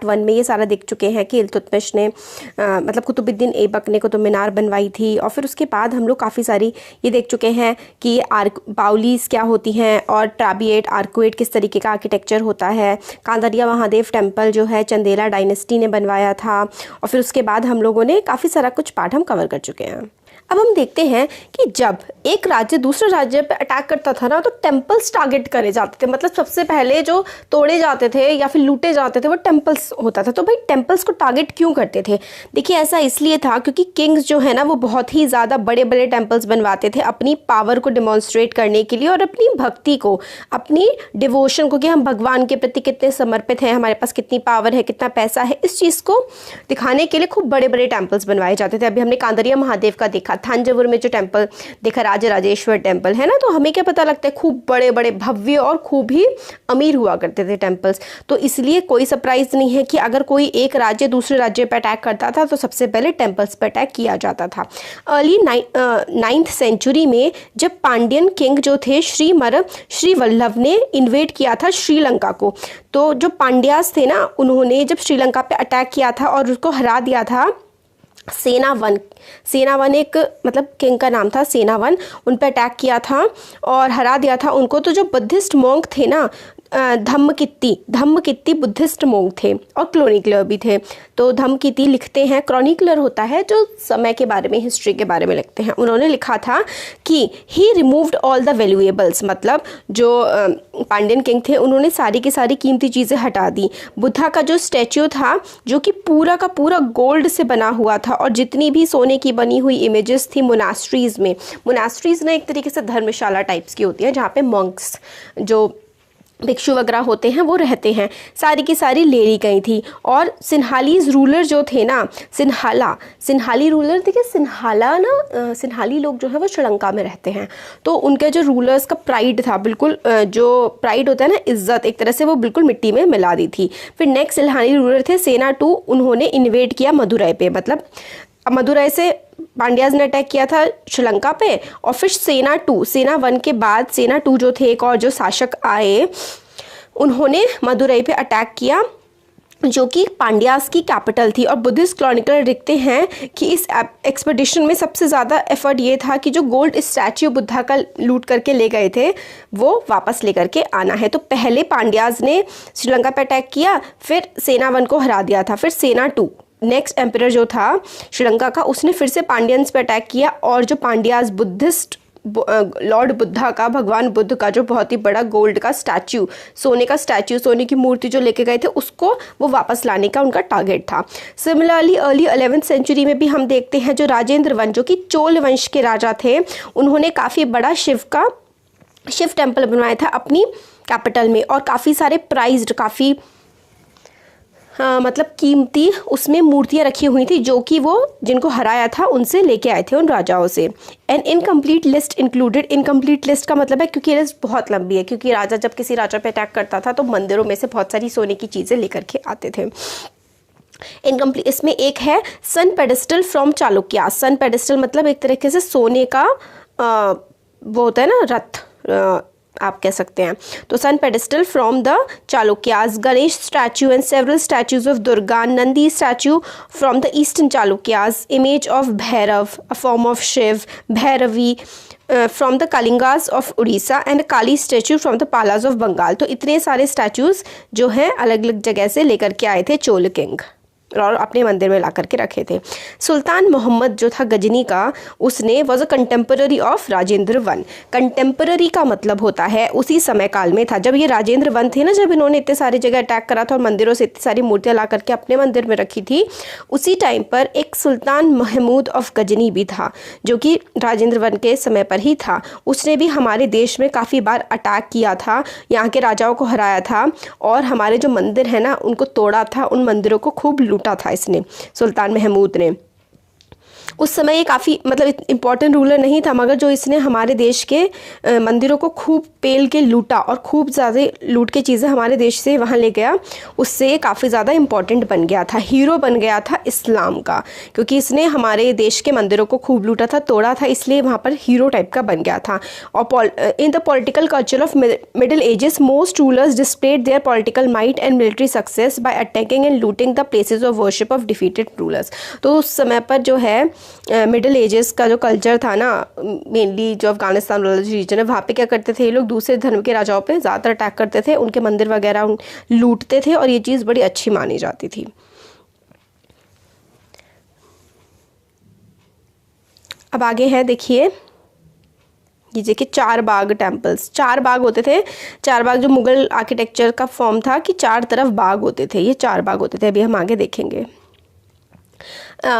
Part 1 में ये सारा देख चुके हैं कि इल्तुतमिश ने मतलब कुतुबुद्दीन ऐबक ने कुतुब मीनार बनवाई थी। और फिर उसके बाद हम लोग काफ़ी सारी ये देख चुके हैं कि बाउलीज क्या होती हैं और ट्राबिएट आर्कुएट किस तरीके का आर्किटेक्चर होता है। कांदरिया महादेव टेम्पल जो है चंदेला डायनेस्टी ने बनवाया था। और फिर उसके बाद हम लोगों ने काफ़ी सारा कुछ पार्ट हम कवर कर चुके हैं। अब हम देखते हैं कि जब एक राज्य दूसरे राज्य पर अटैक करता था ना, तो टेम्पल्स टारगेट करे जाते थे। मतलब सबसे पहले जो तोड़े जाते थे या फिर लूटे जाते थे वो टेम्पल्स होता था। तो भाई टेम्पल्स को टारगेट क्यों करते थे? देखिए ऐसा इसलिए था क्योंकि किंग्स जो है ना वो बहुत ही ज़्यादा बड़े बड़े टेम्पल्स बनवाते थे अपनी पावर को डिमॉन्स्ट्रेट करने के लिए और अपनी भक्ति को, अपनी डिवोशन को, कि हम भगवान के प्रति कितने समर्पित हैं, हमारे पास कितनी पावर है, कितना पैसा है, इस चीज़ को दिखाने के लिए खूब बड़े बड़े टेम्पल्स बनवाए जाते थे। अभी हमने कांदरिया महादेव का देखा, थांजावुर में जो टेम्पल देखा राजराजेश्वर टेम्पल है ना, तो हमें क्या पता लगता है खूब बड़े बड़े भव्य और खूब ही अमीर हुआ करते थे टेम्पल्स। तो इसलिए कोई सरप्राइज नहीं है कि अगर कोई एक राज्य दूसरे राज्य पर अटैक करता था तो सबसे पहले टेम्पल्स पर अटैक किया जाता था। अर्ली 9th सेंचुरी में जब पांड्यन किंग जो थे श्री वल्लभ ने इन्वेड किया था श्रीलंका को, तो जो पांड्यास थे ना उन्होंने जब श्रीलंका पे अटैक किया था और उसको हरा दिया था सेनावन एक मतलब किंग का नाम था सेनावन, उन पर अटैक किया था और हरा दिया था उनको। तो जो बुद्धिस्ट मोंक थे ना धम्मकित्ती बुद्धिस्ट मोंक थे और क्रोनिकलर भी थे। तो धम्मकित्ती लिखते हैं, क्रॉनिकलर होता है जो समय के बारे में, हिस्ट्री के बारे में लिखते हैं। उन्होंने लिखा था कि ही रिमूव्ड ऑल द वैल्यूएबल्स, मतलब जो पांड्यन किंग थे उन्होंने सारी की सारी कीमती चीज़ें हटा दी। बुद्धा का जो स्टैच्यू था जो कि पूरा का पूरा गोल्ड से बना हुआ था और जितनी भी सोने की बनी हुई इमेजेस थी मोनास्ट्रीज़ में, मोनास्ट्रीज़ ना एक तरीके से धर्मशाला टाइप्स की होती है जहाँ पे मॉन्क्स जो भिक्षु वगैरह होते हैं वो रहते हैं, सारी की सारी ले ली गई थी। और सिन्हालीज रूलर जो थे ना, सिन्हाली रूलर, देखिए सिन्हाला ना सिन्हाली लोग जो है वो श्रीलंका में रहते हैं। तो उनके जो रूलर्स का प्राइड था, बिल्कुल जो प्राइड होता है ना, इज्जत, एक तरह से वो बिल्कुल मिट्टी में मिला दी थी। फिर नेक्स्ट सिन्हाली रूलर थे सेना 2, उन्होंने इन्वेड किया मदुरई पे, मतलब मदुरई से पांड्याज ने अटैक किया था श्रीलंका पे। और फिर सेना 1 के बाद सेना 2 जो थे, एक और जो शासक आए, उन्होंने मदुरई पे अटैक किया जो कि पांड्यास की कैपिटल थी। और बुद्धिस्ट क्रॉनिकलर लिखते हैं कि इस एक्सपेडिशन में सबसे ज़्यादा एफर्ट ये था कि जो गोल्ड स्टैच्यू बुद्धा का लूट करके ले गए थे वो वापस लेकर के आना है। तो पहले पांड्याज ने श्रीलंका पे अटैक किया, फिर सेना 1 को हरा दिया था। फिर सेना 2 नेक्स्ट एम्परर जो था श्रीलंका का, उसने फिर से पांड्यंस पे अटैक किया और जो पांड्यास बुद्धिस्ट लॉर्ड बुद्धा का, भगवान बुद्ध का जो बहुत ही बड़ा गोल्ड का स्टैच्यू, सोने का स्टैच्यू, सोने की मूर्ति जो लेके गए थे उसको वो वापस लाने का उनका टारगेट था। सिमिलरली अर्ली 11th सेंचुरी में भी हम देखते हैं जो राजेंद्र वन जो कि चोल वंश के राजा थे, उन्होंने काफ़ी बड़ा शिव टेम्पल बनवाया था अपनी कैपिटल में और काफ़ी सारे प्राइज्ड, काफ़ी मतलब कीमती उसमें मूर्तियाँ रखी हुई थी जो कि वो जिनको हराया था उनसे लेके आए थे, उन राजाओं से। N incomplete list included, incomplete list का मतलब है क्योंकि ये लिस्ट बहुत लंबी है, क्योंकि राजा जब किसी राजा पे अटैक करता था तो मंदिरों में से बहुत सारी सोने की चीज़ें लेकर के आते थे। इनकम्प्लीट इसमें एक है sun pedestal from Chalukya. Sun pedestal मतलब एक तरीके से सोने का वो होता है ना, रथ आप कह सकते हैं। तो sun pedestal from the Chalukyas, Ganesh statue and several statues of Durga, Nandi statue from the eastern Chalukyas, image of Bhairav a form of Shiva, Bhairavi from the Kalingas of Orissa and Kali statue from the Palas of Bengal. तो इतने सारे स्टैचूज जो हैं अलग अलग जगह से लेकर के आए थे चोल किंग और अपने मंदिर में ला करके रखे थे। सुल्तान मोहम्मद जो था गजनी का, उसने was a contemporary of Rajendra one. Contemporary का मतलब होता है उसी समय काल में था जब ये राजेंद्र वन थे ना, जब इन्होंने इतने सारी जगह अटैक करा था और मंदिरों से इतनी सारी मूर्तियाँ ला करके अपने मंदिर में रखी थी, उसी टाइम पर एक सुल्तान महमूद ऑफ गजनी भी था जो कि राजेंद्र वन के समय पर ही था। उसने भी हमारे देश में काफ़ी बार अटैक किया था, यहाँ के राजाओं को हराया था और हमारे जो मंदिर है ना उनको तोड़ा था, उन मंदिरों को खूब लूटा था इसने, सुल्तान महमूद ने। उस समय ये काफ़ी मतलब इम्पॉर्टेंट रूलर नहीं था, मगर जो इसने हमारे देश के मंदिरों को खूब पेल के लूटा और खूब ज़्यादा लूट के चीज़ें हमारे देश से वहाँ ले गया, उससे ये काफ़ी ज़्यादा इम्पॉर्टेंट बन गया था, हीरो बन गया था इस्लाम का, क्योंकि इसने हमारे देश के मंदिरों को खूब लूटा था, तोड़ा था, इसलिए वहाँ पर हीरो टाइप का बन गया था। और in the political culture of middle ages most rulers displayed there political might and military success by attacking and looting the places of worship of defeated rulers. तो उस समय पर जो है मिडिल एजेस का जो कल्चर था ना, मेनली जो अफगानिस्तान वाला रीजन है, वहाँ पे क्या करते थे ये लोग, दूसरे धर्म के राजाओं पे ज़्यादातर अटैक करते थे, उनके मंदिर वगैरह लूटते थे, और ये चीज़ बड़ी अच्छी मानी जाती थी। अब आगे है देखिए, ये देखिए चार बाग टेम्पल्स। चार बाग होते थे, चार बाग जो मुगल आर्किटेक्चर का फॉर्म था कि चार तरफ बाग होते थे, ये चार बाग होते थे, अभी हम आगे देखेंगे।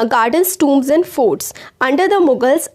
Gardens, tombs and forts. Under the Mughals,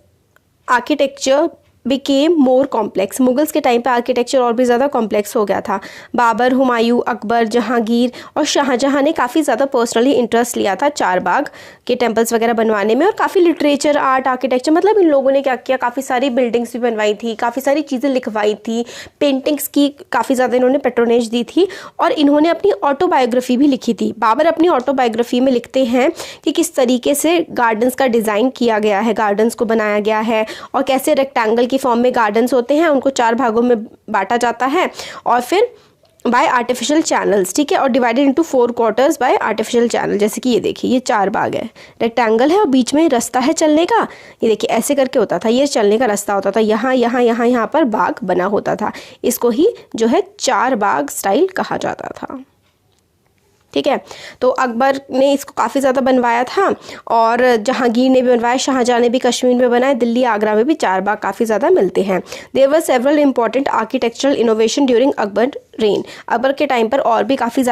architecture became more complex. Mughals के टाइम पे आर्किटेक्चर और भी ज़्यादा कॉम्प्लेक्स हो गया था। बाबर, हुमायूं, अकबर, जहांगीर और शाहजहां ने काफ़ी ज़्यादा पर्सनली इंटरेस्ट लिया था चार बाग के टेम्पल्स वगैरह बनवाने में, और काफ़ी लिटरेचर, आर्ट, आर्किटेक्चर, मतलब इन लोगों ने क्या किया, काफ़ी सारी बिल्डिंग्स भी बनवाई थी, काफ़ी सारी चीज़ें लिखवाई थी, पेंटिंग्स की काफ़ी ज़्यादा इन्होंने पेट्रोनेज दी थी, और इन्होंने अपनी ऑटोबायोग्राफी भी लिखी थी। बाबर अपनी ऑटोबायोग्राफी में लिखते हैं कि किस तरीके से गार्डन्स का डिज़ाइन किया गया है, गार्डन्स को बनाया गया है, और कैसे रेक्टेंगल की फॉर्म में गार्डन्स होते हैं, उनको चार भागों में बांटा जाता है, और फिर बाय आर्टिफिशियल चैनल्स, ठीक है, और divided into 4 quarters bye artificial channel. जैसे कि ये देखिए, ये चार बाग है, रेक्टेंगल है और बीच में रास्ता है चलने का, ये देखिए ऐसे करके होता था, ये चलने का रास्ता होता था, यहाँ यहाँ यहाँ यहाँ पर बाग बना होता था, इसको ही जो है चार बाग स्टाइल कहा जाता था, ठीक है। तो अकबर ने इसको काफ़ी ज़्यादा बनवाया था, और जहांगीर ने भी बनवाया, शाहजहां ने भी कश्मीर में बनाया, दिल्ली, आगरा में भी चार बाग काफ़ी ज़्यादा मिलते हैं। There were several important architectural innovation during Akbar reign. Akbar के टाइम पर और भी काफ़ी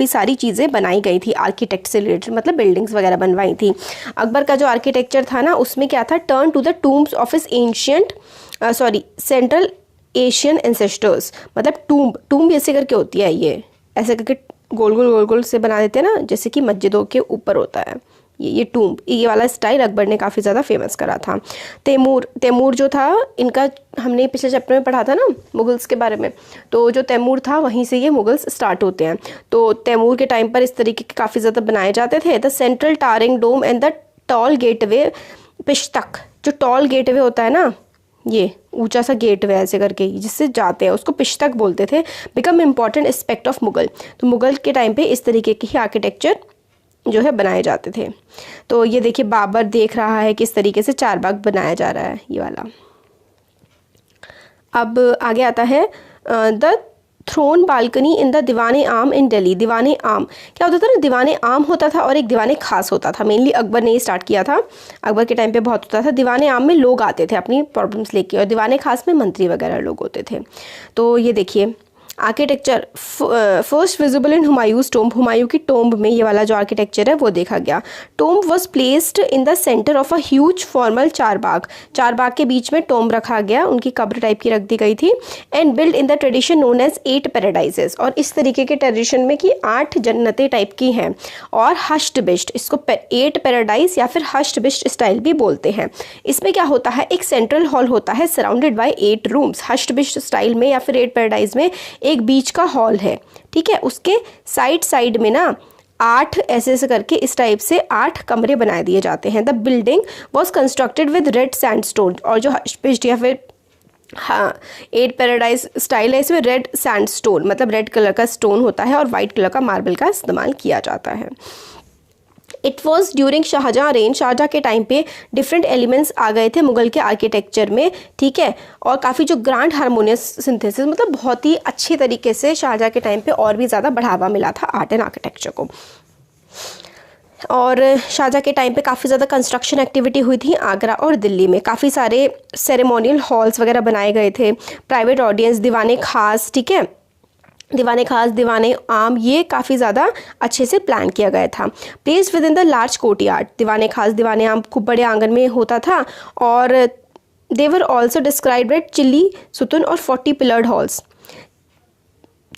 सारी चीज़ें बनाई गई थी आर्किटेक्ट से रिलेटेड, मतलब बिल्डिंग्स वगैरह बनवाई थी। अकबर का जो आर्किटेक्चर था ना, उसमें क्या था, turn to the tombs of his central Asian ancestors, मतलब टूम्ब ऐसे करके होती है, ये ऐसे करके गोल गोल से बना देते हैं ना, जैसे कि मस्जिदों के ऊपर होता है ये टूम्ब, ये वाला स्टाइल अकबर ने काफ़ी ज़्यादा फेमस करा था। तैमूर जो था, इनका हमने पिछले चैप्टर में पढ़ा था ना मुगल्स के बारे में, तो जो तैमूर था वहीं से ये मुगल्स स्टार्ट होते हैं। तो तैमूर के टाइम पर इस तरीके के काफ़ी ज़्यादा बनाए जाते थे। The central towering dome and the tall gateway pishtaq, जो टॉल गेटवे होता है ना, ये ऊंचा सा गेटवे ऐसे करके जिससे जाते हैं, उसको पिश्तक बोलते थे, become important aspect of Mughal. तो मुगल के टाइम पे इस तरीके के ही आर्किटेक्चर जो है बनाए जाते थे। तो ये देखिए, बाबर देख रहा है किस तरीके से चार बाग बनाया जा रहा है, ये वाला। अब आगे आता है the throne balcony in the Diwane Aam इन दिल्ली। दीवाने आम क्या होता था ना, दीवाने आम होता था और एक दीवाने खास होता था। मेनली अकबर ने ये स्टार्ट किया था, अकबर के टाइम पे बहुत होता था। दीवाने आम में लोग आते थे अपनी प्रॉब्लम्स लेके, और दीवाने खास में मंत्री वगैरह लोग होते थे। तो ये देखिए architecture first visible in Humayun's tomb. Humayun की टोम्ब में ये वाला जो आर्किटेक्चर है वो देखा गया। Tomb was placed in the centre of a huge formal चार बाग के बीच में टोम्ब रखा गया, उनकी कब्र टाइप की रख दी गई थी। And build in the tradition known as 8 paradises, और इस तरीके के ट्रेडिशन में कि 8 जन्नतें टाइप की हैं। और हश्ड बिश्ट, इसको 8 पैराडाइज या फिर हश्ड बिश्ट स्टाइल भी बोलते हैं। इसमें क्या होता है, एक सेंट्रल हॉल होता है surrounded by 8 rooms. Hushed Bisht style में या फिर 8 पैराडाइज में एक बीच का हॉल है, ठीक है, उसके साइड में ना 8 ऐसे करके इस टाइप से 8 कमरे बनाए दिए जाते हैं। The building was constructed with red sandstone, और जो हश्ड या फिर 8 पैराडाइज स्टाइल है, इसमें रेड सैंडस्टोन मतलब रेड कलर का स्टोन होता है और वाइट कलर का मार्बल का इस्तेमाल किया जाता है। It was during Shahjahan reign, Shahjahan के टाइम पे डिफरेंट एलिमेंट्स आ गए थे मुगल के आर्किटेक्चर में, ठीक है, और काफ़ी जो ग्रांड हारमोनियस सिंथेसिस, मतलब बहुत ही अच्छे तरीके से शाहजहां के टाइम पे और भी ज़्यादा बढ़ावा मिला था आर्ट एंड आर्किटेक्चर को। और शाहजहां के टाइम पे काफ़ी ज़्यादा कंस्ट्रक्शन एक्टिविटी हुई थी आगरा और दिल्ली में। काफ़ी सारे सेरेमोनियल हॉल्स वगैरह बनाए गए थे, प्राइवेट ऑडियंस, दीवाने खास, ठीक है, दीवाने खास, दीवाने आम, ये काफ़ी ज़्यादा अच्छे से प्लान किया गया था। Placed with in the large courtyard, दीवाने खास, दीवाने आम खूब बड़े आंगन में होता था। और they were also described at Chihil Sutun और 40 पिलर्ड हॉल्स,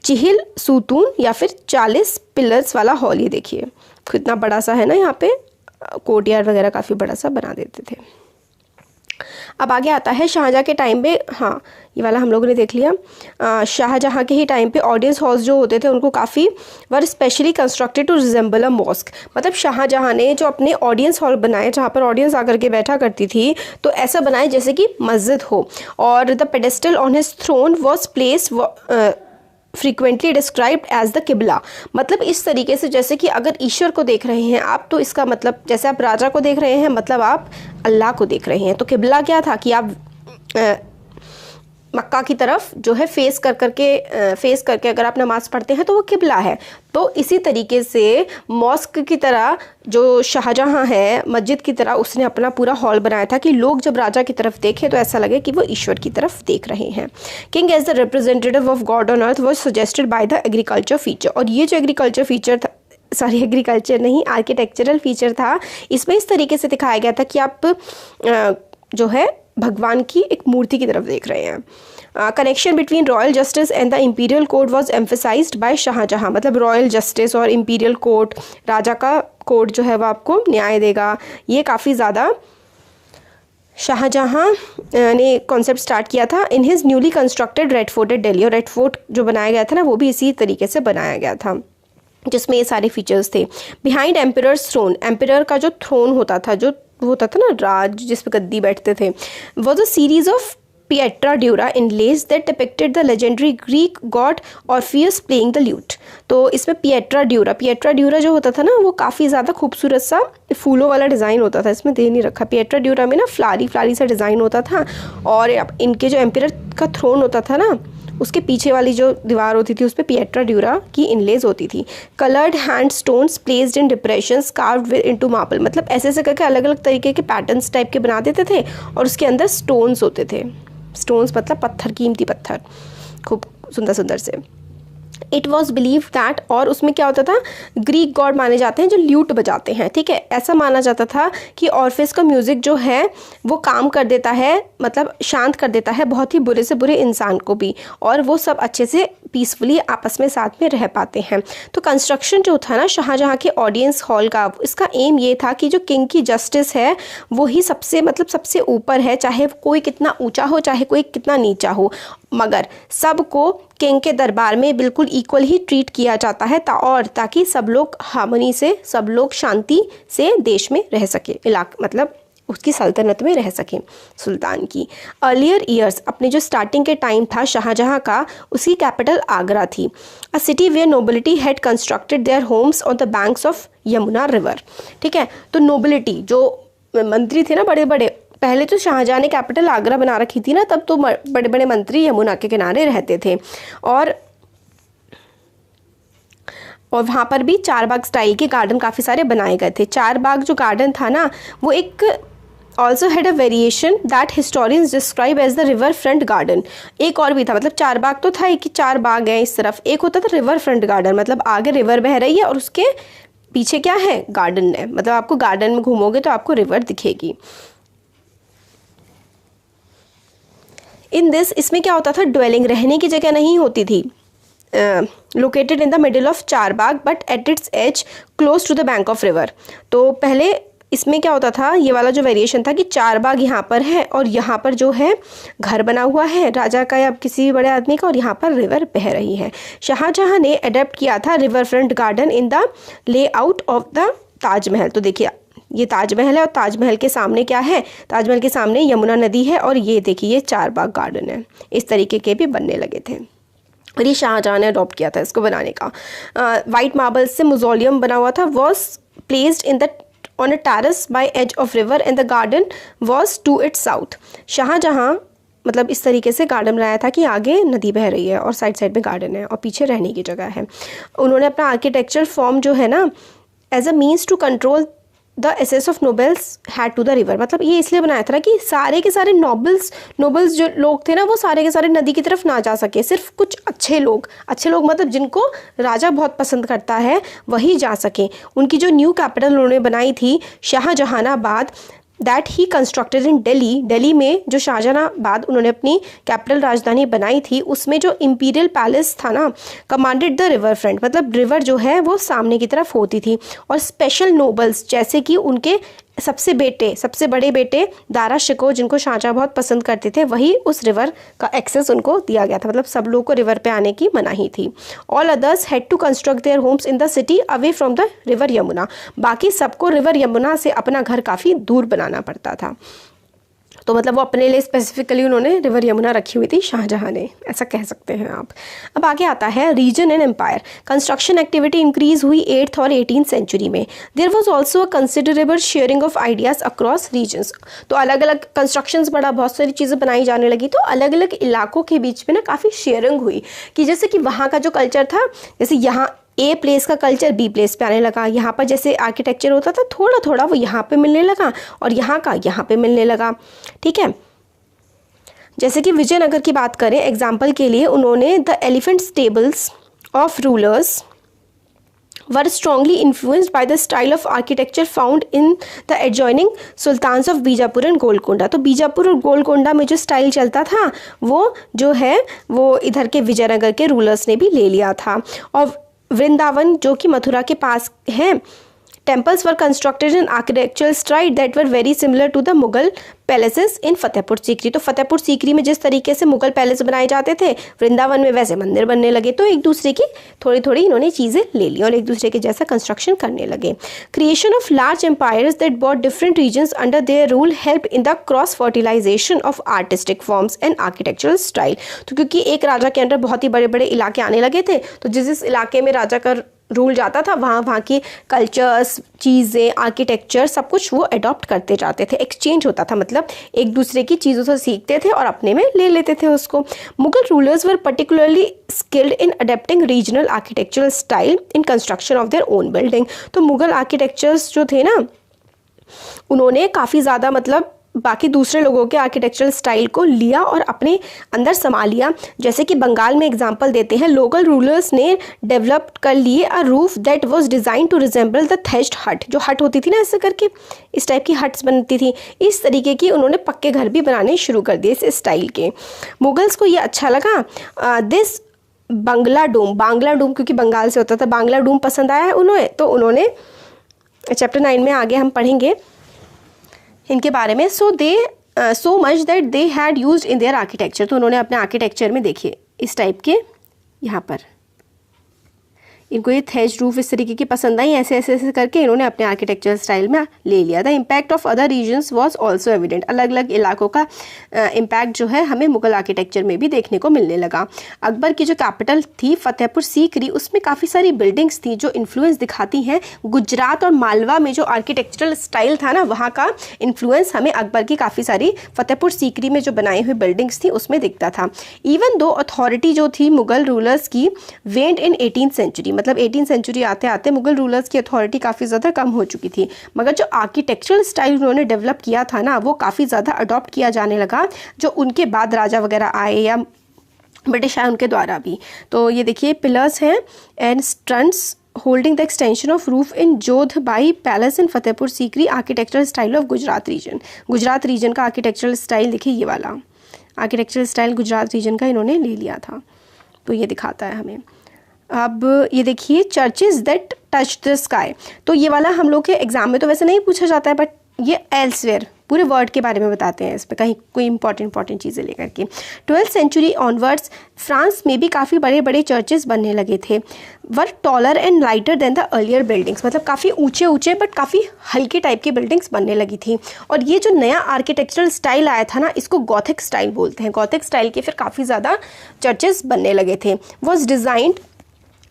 चिहिल सुतून या फिर 40 पिलर्स वाला हॉल। ये देखिए कितना बड़ा सा है ना यहाँ पे, कोर्टयार्ड वगैरह काफ़ी बड़ा सा बना देते थे। अब आगे आता है शाहजहाँ के टाइम पे, हाँ ये वाला हम लोगों ने देख लिया। शाहजहाँ के ही टाइम पे ऑडियंस हॉल्स जो होते थे उनको काफ़ी were specially constructed to resemble a mosque. मतलब शाहजहाँ ने जो अपने ऑडियंस हॉल बनाए जहाँ पर ऑडियंस आकर के बैठा करती थी, तो ऐसा बनाए जैसे कि मस्जिद हो। और the pedestal on his throne was place frequently described as the qibla. मतलब इस तरीके से जैसे कि अगर ईश्वर को देख रहे हैं आप, तो इसका मतलब जैसे आप राजा को देख रहे हैं, मतलब आप अल्लाह को देख रहे हैं। तो किबला क्या था कि आप मक्का की तरफ जो है फेस करके अगर आप नमाज़ पढ़ते हैं तो वो किबला है। तो इसी तरीके से मॉस्क की तरह जो शाहजहाँ है, मस्जिद की तरह उसने अपना पूरा हॉल बनाया था कि लोग जब राजा की तरफ देखें तो ऐसा लगे कि वो ईश्वर की तरफ देख रहे हैं। King as the representative of God on earth was suggested by the agriculture feature. और ये जो एग्रीकल्चर फीचर था, सॉरी एग्रीकल्चर नहीं, आर्किटेक्चरल फीचर था, इसमें इस तरीके से दिखाया गया था कि आप जो है भगवान की एक मूर्ति की तरफ देख रहे हैं। Connection between royal justice and the imperial court was emphasized by Shahjahan. मतलब रॉयल जस्टिस और इंपीरियल कोर्ट, राजा का कोर्ट जो है वो आपको न्याय देगा, ये काफ़ी ज़्यादा शाहजहाँ ने कॉन्सेप्ट स्टार्ट किया था in his newly constructed red fort eight Delhi. और रेड फोर्ट जो बनाया गया था ना, वो भी इसी तरीके से बनाया गया था जिसमें ये सारे फीचर्स थे। बिहाइंड एम्परर्स थ्रोन, एम्परर का जो थ्रोन होता था, जो होता था ना राज जिस पे गद्दी बैठते थे, was a series of pietra dura inlays that depicted the legendary Greek god Orpheus playing the lute. तो इसमें पिएट्रा ड्यूरा जो होता था ना, वो काफ़ी ज़्यादा खूबसूरत सा फूलों वाला डिज़ाइन होता था। इसमें दे नहीं रखा, पिएट्रा ड्यूरा में ना फ्लारी सा डिज़ाइन होता था। और इनके जो एम्परर का थ्रोन होता था ना, उसके पीछे वाली जो दीवार होती थी उस पर पिएट्रा ड्यूरा की इनलेज होती थी। Coloured hand stones placed in depressions carved into marble. मतलब ऐसे ऐसे करके अलग अलग तरीके के पैटर्न्स टाइप के बना देते थे और उसके अंदर स्टोन्स होते थे। स्टोन्स मतलब पत्थर, कीमती पत्थर, खूब सुंदर सुंदर से। इट वॉज बिलीव दैट, और उसमें क्या होता था, ग्रीक गॉड माने जाते हैं जो ल्यूट बजाते हैं, ठीक है। ऐसा माना जाता था कि ऑर्फिस का म्यूज़िक जो है वो काम कर देता है, मतलब शांत कर देता है बहुत ही बुरे से बुरे इंसान को भी, और वो सब अच्छे से पीसफुली आपस में साथ में रह पाते हैं। तो कंस्ट्रक्शन जो था ना शाहजहाँ के ऑडियंस हॉल का, इसका एम ये था कि जो किंग की जस्टिस है वो ही सबसे मतलब सबसे ऊपर है, चाहे कोई कितना ऊंचा हो चाहे कोई कितना नीचा हो, मगर सबको किंग के दरबार में बिल्कुल इक्वल ही ट्रीट किया जाता है ताकि सब लोग हार्मनी से, सब लोग शांति से देश में रह सके, मतलब उसकी सल्तनत में रह सके सुल्तान की। अर्लियर ईयर्स, अपने जो स्टार्टिंग के टाइम था शाहजहाँ का, उसकी कैपिटल आगरा थी। A city where nobility had constructed their homes on the banks of Yamuna river, ठीक है। तो नोबिलिटी जो मंत्री थे ना बड़े बड़े, पहले तो शाहजहाँ ने कैपिटल आगरा बना रखी थी ना, तब तो बड़े बड़े मंत्री यमुना के किनारे रहते थे। और वहाँ पर भी चारबाग स्टाइल के गार्डन काफ़ी सारे बनाए गए थे। चारबाग जो गार्डन था ना, वो एक also had a variation that historians describe as the river front garden. एक और भी था, मतलब चार बाग तो था कि चार बाग हैं इस तरफ, एक होता था रिवर फ्रंट गार्डन, मतलब आगे रिवर बह रही है और उसके पीछे क्या है, गार्डन है। मतलब आपको गार्डन में घूमोगे तो आपको रिवर दिखेगी। इन दिस, इसमें क्या होता था, ड्वेलिंग, रहने की जगह नहीं होती थी, located in the middle of Charbagh but at its edge close to the bank of river. तो पहले इसमें क्या होता था, ये वाला जो वेरिएशन था कि चारबाग यहाँ पर है और यहाँ पर जो है घर बना हुआ है राजा का या किसी भी बड़े आदमी का, और यहाँ पर रिवर बह रही है। शाहजहाँ ने अडेप्ट किया था river front garden in the layout of the Taj Mahal. तो देखिए ये ताजमहल है और ताजमहल के सामने क्या है, ताजमहल के सामने यमुना नदी है, और ये देखिए ये चारबाग गार्डन है। इस तरीके के भी बनने लगे थे और ये शाहजहाँ ने अडॉप्ट किया था इसको बनाने का। वाइट मार्बल से मोज़ोलियम बना हुआ था, was placed in the on a terrace by edge of river and the garden was to its south. Shahjahan मतलब इस तरीके से गार्डन बनाया था कि आगे नदी बह रही है और साइड साइड में गार्डन है और पीछे रहने की जगह है। उन्होंने अपना आर्किटेक्चरल फॉर्म जो है ना, as a means to control the access of nobles had to the river. मतलब ये इसलिए बनाया था कि सारे के सारे नोबल्स जो लोग थे ना, वो सारे के सारे नदी की तरफ ना जा सके, सिर्फ कुछ अच्छे लोग मतलब जिनको राजा बहुत पसंद करता है वही जा सके। उनकी जो न्यू कैपिटल उन्होंने बनाई थी Shahjahanabad, that he constructed in Delhi, Delhi में जो शाहजहानाबाद उन्होंने अपनी कैपिटल राजधानी बनाई थी, उसमें जो इंपीरियल पैलेस था ना, कमांडेड द रिवर फ्रंट, मतलब रिवर जो है वो सामने की तरफ होती थी, और स्पेशल नोबल्स जैसे कि उनके सबसे बड़े बेटे दारा शिकोह, जिनको शाहजहां बहुत पसंद करते थे, वही उस रिवर का एक्सेस उनको दिया गया था, मतलब सब लोग को रिवर पे आने की मनाही थी। All others had to construct their homes in the city away from the river Yamuna, बाकी सबको रिवर यमुना से अपना घर काफ़ी दूर बनाना पड़ता था। तो मतलब वो अपने लिए स्पेसिफिकली उन्होंने रिवर यमुना रखी हुई थी शाहजहां ने, ऐसा कह सकते हैं आप। अब आगे आता है region and empire. Construction activity increase हुई 8th और 18th सेंचुरी में। There was also a considerable sharing of ideas across regions. तो अलग अलग कंस्ट्रक्शंस बढ़ा, बहुत सारी चीज़ें बनाई जाने लगी, तो अलग अलग इलाकों के बीच में ना काफ़ी शेयरिंग हुई, कि जैसे कि वहाँ का जो कल्चर था, जैसे यहाँ ए प्लेस का कल्चर बी प्लेस पे आने लगा, यहाँ पर जैसे आर्किटेक्चर होता था थोड़ा थोड़ा वो यहाँ पे मिलने लगा, और यहाँ का यहाँ पे मिलने लगा। ठीक है, जैसे कि विजयनगर की बात करें एग्जाम्पल के लिए, उन्होंने the elephant stables of rulers were strongly influenced by the style of architecture found in the adjoining sultans of Bijapur and Golconda. तो बीजापुर और गोलकोंडा में जो स्टाइल चलता था वो जो है वो इधर के विजयनगर के रूलर्स ने भी ले लिया था। और वृंदावन जो कि मथुरा के पास है, temples were constructed in architectural style that were very similar to the Mughal palaces in Fatehpur Sikri. तो फतेहपुर सीकरी में जिस तरीके से मुगल पैलेस बनाए जाते थे, वृंदावन में वैसे मंदिर बनने लगे। तो एक दूसरे की थोड़ी थोड़ी इन्होंने चीज़ें ले ली और एक दूसरे के जैसा कंस्ट्रक्शन करने लगे। Creation of large empires that brought different regions under their rule help in the cross fertilization of artistic forms and architectural style. तो क्योंकि एक राजा के अंडर बहुत ही बड़े बड़े इलाके आने लगे थे, तो जिस इलाके में राजा का रूल जाता था वहाँ की कल्चर्स, चीज़ें, आर्किटेक्चर सब कुछ वो अडॉप्ट करते जाते थे, एक्सचेंज होता था, मतलब एक दूसरे की चीज़ों से सीखते थे और अपने में ले लेते थे उसको। Mughal rulers were particularly skilled in adapting regional architectural style in construction of their own building. तो मुगल आर्किटेक्चर्स जो थे ना, उन्होंने काफ़ी ज़्यादा मतलब बाकी दूसरे लोगों के आर्किटेक्चरल स्टाइल को लिया और अपने अंदर समा लिया। जैसे कि बंगाल में एग्जांपल देते हैं, लोकल रूलर्स ने डेवलप कर लिए a roof that was design to resemble the thatched hut. जो हट होती थी ना ऐसे करके, इस टाइप की हट्स बनती थी, इस तरीके की उन्होंने पक्के घर भी बनाने शुरू कर दिए इस स्टाइल के। मुगल्स को ये अच्छा लगा। दिस बांग्ला डोम क्योंकि बंगाल से होता था, बांग्ला डोम पसंद आया है उन्हें, तो उन्होंने चैप्टर 9 में आगे हम पढ़ेंगे इनके बारे में। So much that they had used in their architecture. तो उन्होंने अपने आर्किटेक्चर में देखिए इस टाइप के यहाँ पर इनको ये थैच रूफ इस तरीके की पसंद आई, ऐसे ऐसे ऐसे करके इन्होंने अपने आर्किटेक्चर स्टाइल में ले लिया। The impact of other regions was also evident. अलग अलग इलाकों का इम्पैक्ट जो है हमें मुगल आर्किटेक्चर में भी देखने को मिलने लगा। अकबर की जो कैपिटल थी फतेहपुर सीकरी, उसमें काफ़ी सारी बिल्डिंग्स थी जो इन्फ्लुएंस दिखाती हैं गुजरात और मालवा में जो आर्किटेक्चरल स्टाइल था ना, वहाँ का इन्फ्लुएंस हमें अकबर की काफ़ी सारी फतेहपुर सीकरी में जो बनाई हुई बिल्डिंग्स थी उसमें दिखता था। इवन दो अथॉरिटी जो थी मुगल रूलर्स की वेंट इन 18th सेंचुरी, मतलब 18th सेंचुरी आते आते मुगल रूलर्स की अथॉरिटी काफ़ी ज़्यादा कम हो चुकी थी, मगर जो आर्किटेक्चरल स्टाइल उन्होंने डेवलप किया था ना वो काफ़ी ज़्यादा अडॉप्ट किया जाने लगा, जो उनके बाद राजा वगैरह आए या ब्रिटिश आए उनके द्वारा भी। तो ये देखिए पिलर्स हैं and struts holding the extension of roof in Jodhbai palace in Fatehpur Sikri, architectural style of Gujarat region. Gujarat region का आर्किटेक्चरल स्टाइल देखिए, ये वाला आर्किटेक्चरल स्टाइल गुजरात रीजन का इन्होंने ले लिया था, तो ये दिखाता है हमें। अब ये देखिए churches that touch the sky. तो ये वाला हम लोग के एग्जाम में तो वैसे नहीं पूछा जाता है, बट ये एल्सवेयर पूरे वर्ड के बारे में बताते हैं, इस पर कहीं कोई इंपॉर्टेंट चीज़ें लेकर के। 12th सेंचुरी ऑनवर्ड्स फ्रांस में भी काफ़ी बड़े बड़े चर्चेस बनने लगे थे। Were taller and lighter than the earlier buildings, मतलब काफ़ी ऊंचे बट काफ़ी हल्के टाइप की बिल्डिंग्स बनने लगी थी। और ये जो नया आर्किटेक्चरल स्टाइल आया था ना, इसको गॉथिक स्टाइल बोलते हैं। गॉथिक स्टाइल के फिर काफ़ी ज़्यादा चर्चेस बनने लगे थे। Was designed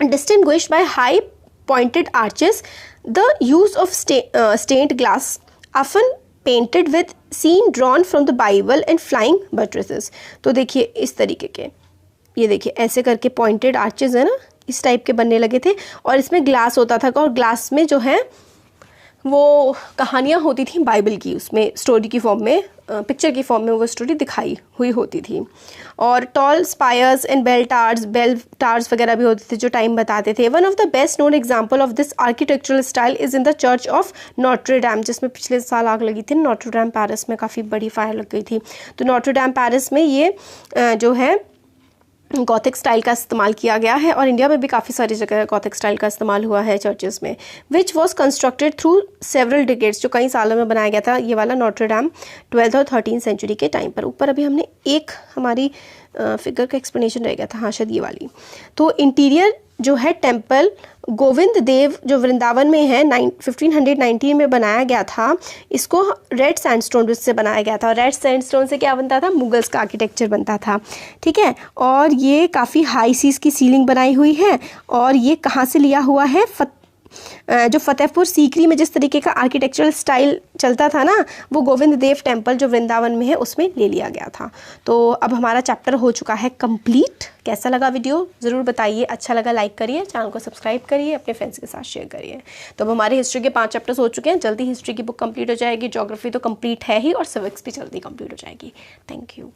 distinguished by high pointed arches, the use of stained glass, often painted with scene drawn from the Bible and flying buttresses। तो देखिए इस तरीके के, ये देखिए ऐसे करके पॉइंटेड आर्चेस है ना, इस टाइप के बनने लगे थे और इसमें ग्लास होता था और ग्लास में जो है वो कहानियाँ होती थी बाइबल की, उसमें स्टोरी की फॉर्म में, पिक्चर की फॉर्म में वो स्टोरी दिखाई हुई होती थी। और tall spires and bell towers वगैरह भी होते थे जो टाइम बताते थे। One of the best known example of this architectural style is in the church of Notre Dame, जिसमें पिछले साल आग लगी थी। नोट्रे डैम पेरिस में काफ़ी बड़ी फायर लग गई थी। तो नोट्रे डैम पेरिस में ये जो है गॉथिक स्टाइल का इस्तेमाल किया गया है, और इंडिया में भी काफ़ी सारी जगह गॉथिक स्टाइल का इस्तेमाल हुआ है चर्चेस में। Which was constructed through several decades, जो कई सालों में बनाया गया था ये वाला नोट्रे डैम 12th और 13th सेंचुरी के टाइम पर। ऊपर अभी हमने एक हमारी फिगर का एक्सप्लेनेशन रह गया था, हाँ शायद ये वाली। तो इंटीरियर जो है टेम्पल गोविंद देव जो वृंदावन में है 1519 में बनाया गया था। इसको रेड सैंडस्टोन से बनाया गया था, और रेड सैंडस्टोन से क्या बनता था, मुगल्स का आर्किटेक्चर बनता था, ठीक है। और ये काफ़ी हाई सीज की सीलिंग बनाई हुई है, और ये कहाँ से लिया हुआ है, जो फतेहपुर सीकरी में जिस तरीके का आर्किटेक्चरल स्टाइल चलता था ना, वो गोविंद देव टेम्पल जो वृंदावन में है उसमें ले लिया गया था। तो अब हमारा चैप्टर हो चुका है कंप्लीट। कैसा लगा वीडियो ज़रूर बताइए, अच्छा लगा लाइक करिए, चैनल को सब्सक्राइब करिए, अपने फ्रेंड्स के साथ शेयर करिए। तो अब हमारे हिस्ट्री के 5 चैप्टर्स हो चुके हैं, जल्दी हिस्ट्री की बुक कंप्लीट हो जाएगी, ज्योग्राफी तो कंप्लीट है ही, और सिविक्स भी जल्दी कंप्लीट हो जाएगी। Thank you.